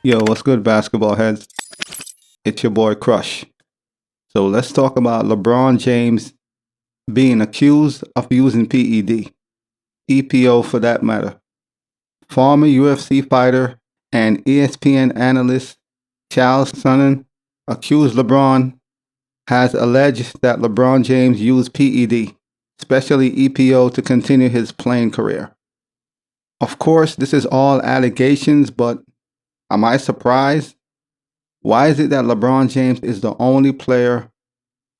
Yo, what's good, basketball heads? It's your boy Crush. So let's talk about LeBron James being accused of using PED, EPO for that matter. Former UFC fighter and ESPN analyst Chael Sonnen accused LeBron, has alleged that LeBron James used PED, especially EPO, to continue his playing career. Of course, this is all allegations, but am I surprised? Why is it that LeBron James is the only player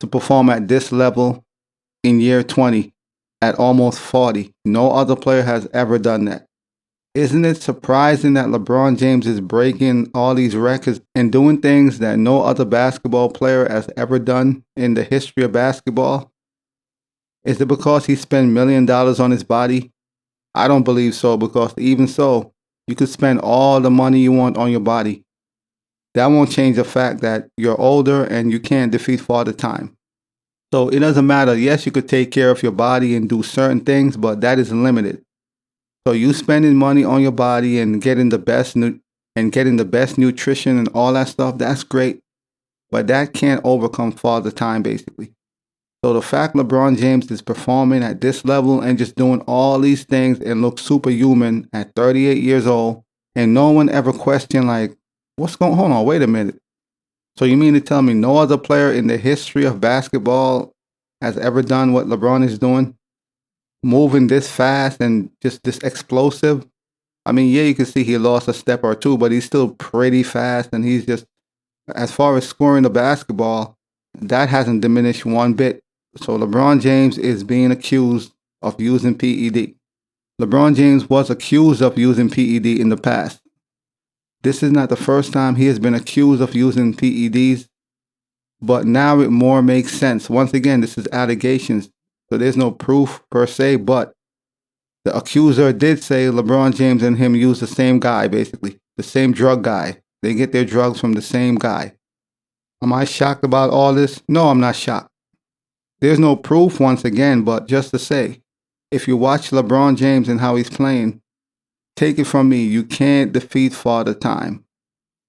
to perform at this level in year 20 at almost 40? No other player has ever done that. Isn't it surprising that LeBron James is breaking all these records and doing things that no other basketball player has ever done in the history of basketball? Is it because he spent $1 million on his body? I don't believe so, because even so, you could spend all the money you want on your body. That won't change the fact that you're older and you can't defeat Father Time. So it doesn't matter. Yes, you could take care of your body and do certain things, but that is limited. So you spending money on your body and getting the best nutrition and all that stuff, that's great. But that can't overcome Father Time, basically. So the fact LeBron James is performing at this level and just doing all these things and looks superhuman at 38 years old, and no one ever questioned, like, hold on, wait a minute. So you mean to tell me no other player in the history of basketball has ever done what LeBron is doing? Moving this fast and just this explosive? I mean, yeah, you can see he lost a step or two, but he's still pretty fast, and he's just, as far as scoring the basketball, that hasn't diminished one bit. So LeBron James is being accused of using PED. LeBron James was accused of using PED in the past. This is not the first time he has been accused of using PEDs, but now it more makes sense. Once again, this is allegations, so there's no proof per se, but the accuser did say LeBron James and him use the same guy, basically, the same drug guy. They get their drugs from the same guy. Am I shocked about all this? No, I'm not shocked. There's no proof, once again, but just to say, if you watch LeBron James and how he's playing, take it from me, you can't defeat Father Time.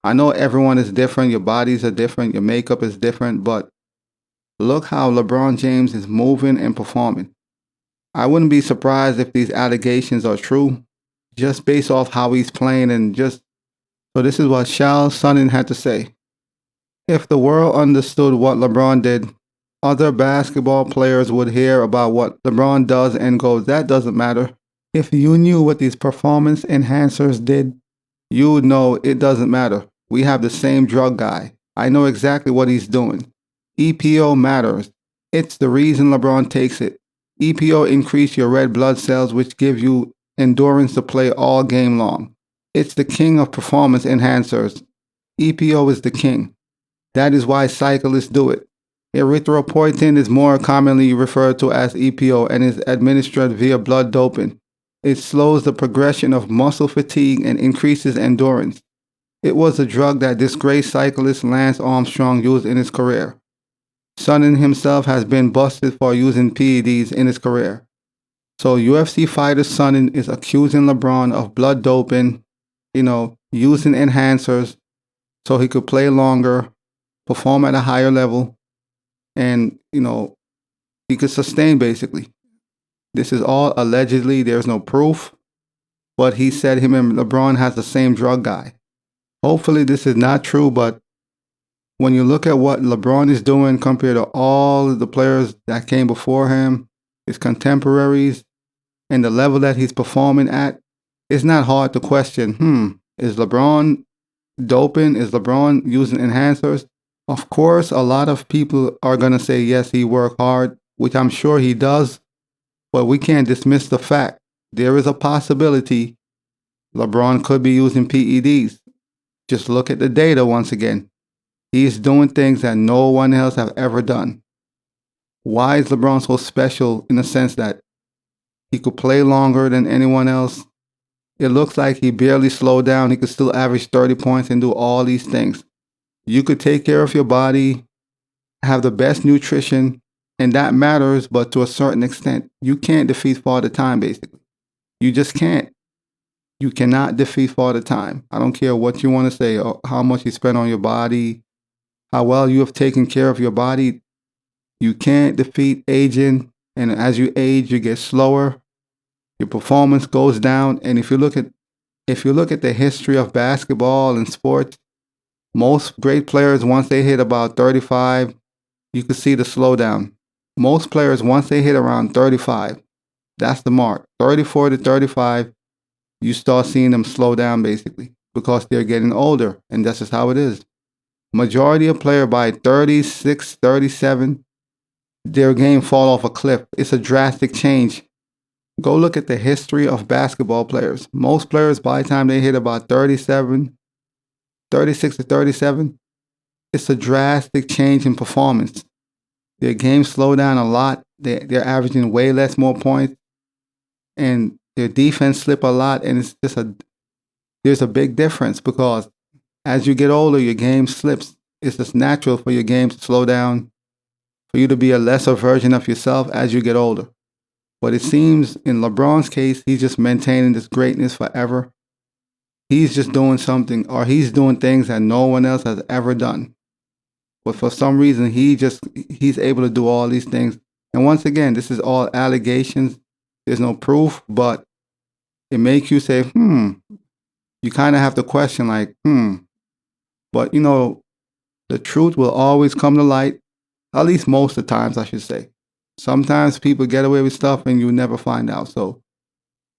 I know everyone is different, your bodies are different, your makeup is different, but look how LeBron James is moving and performing. I wouldn't be surprised if these allegations are true, just based off how he's playing and just. So this is what Chael Sonnen had to say. If the world understood what LeBron did, other basketball players would hear about what LeBron does and go, that doesn't matter. If you knew what these performance enhancers did, you would know it doesn't matter. We have the same drug guy. I know exactly what he's doing. EPO matters. It's the reason LeBron takes it. EPO increase your red blood cells, which give you endurance to play all game long. It's the king of performance enhancers. EPO is the king. That is why cyclists do it. Erythropoietin is more commonly referred to as EPO and is administered via blood doping. It slows the progression of muscle fatigue and increases endurance. It was a drug that disgraced cyclist Lance Armstrong used in his career. Sonnen himself has been busted for using PEDs in his career. So UFC fighter Sonnen is accusing LeBron of blood doping, using enhancers so he could play longer, perform at a higher level, and, he could sustain, basically. This is all allegedly. There's no proof. But he said him and LeBron has the same drug guy. Hopefully this is not true, but when you look at what LeBron is doing compared to all of the players that came before him, his contemporaries, and the level that he's performing at, it's not hard to question, is LeBron doping? Is LeBron using enhancers? Of course, a lot of people are going to say, yes, he worked hard, which I'm sure he does, but we can't dismiss the fact there is a possibility LeBron could be using PEDs. Just look at the data once again. He's doing things that no one else have ever done. Why is LeBron so special in the sense that he could play longer than anyone else? It looks like he barely slowed down. He could still average 30 points and do all these things. You could take care of your body, have the best nutrition, and that matters, but to a certain extent. You can't defeat Father Time, basically. You just can't. You cannot defeat Father Time. I don't care what you want to say or how much you spend on your body, how well you have taken care of your body. You can't defeat aging. And as you age, you get slower. Your performance goes down. And if you look at the history of basketball and sports, most great players, once they hit about 35, you can see the slowdown. Most players, once they hit around 35, that's the mark. 34 to 35, you start seeing them slow down basically because they're getting older. And that's just how it is. Majority of player by 36, 37, their game fall off a cliff. It's a drastic change. Go look at the history of basketball players. Most players, by the time they hit about 37, 36 to 37, it's a drastic change in performance. Their game slow down a lot. They're averaging way less more points, and their defense slip a lot. And it's just there's a big difference because as you get older, your game slips. It's just natural for your game to slow down, for you to be a lesser version of yourself as you get older. But it seems in LeBron's case, he's just maintaining this greatness forever. He's just doing something, or he's doing things that no one else has ever done. But for some reason, he's able to do all these things. And once again, this is all allegations. There's no proof, but it makes you say, You kind of have to question, like, But the truth will always come to light. At least most of the times, I should say. Sometimes people get away with stuff and you never find out.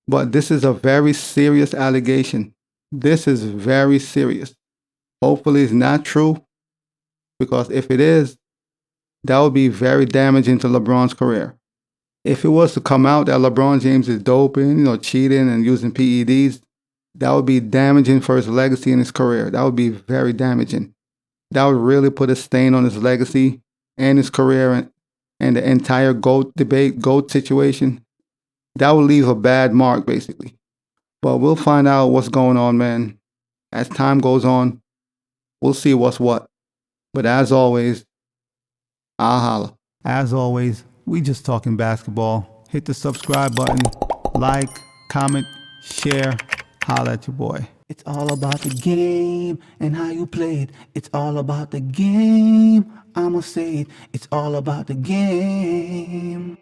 But this is a very serious allegation. This is very serious. Hopefully it's not true, because if it is, that would be very damaging to LeBron's career. If it was to come out that LeBron James is doping, cheating and using PEDs, that would be damaging for his legacy and his career. That would be very damaging. That would really put a stain on his legacy and his career and the entire GOAT debate, GOAT situation. That would leave a bad mark, basically. But we'll find out what's going on, man. As time goes on, we'll see what's what. But as always, I'll holla. As always, we just talking basketball. Hit the subscribe button, like, comment, share. Holla at your boy. It's all about the game and how you play it. It's all about the game. I'ma say it. It's all about the game.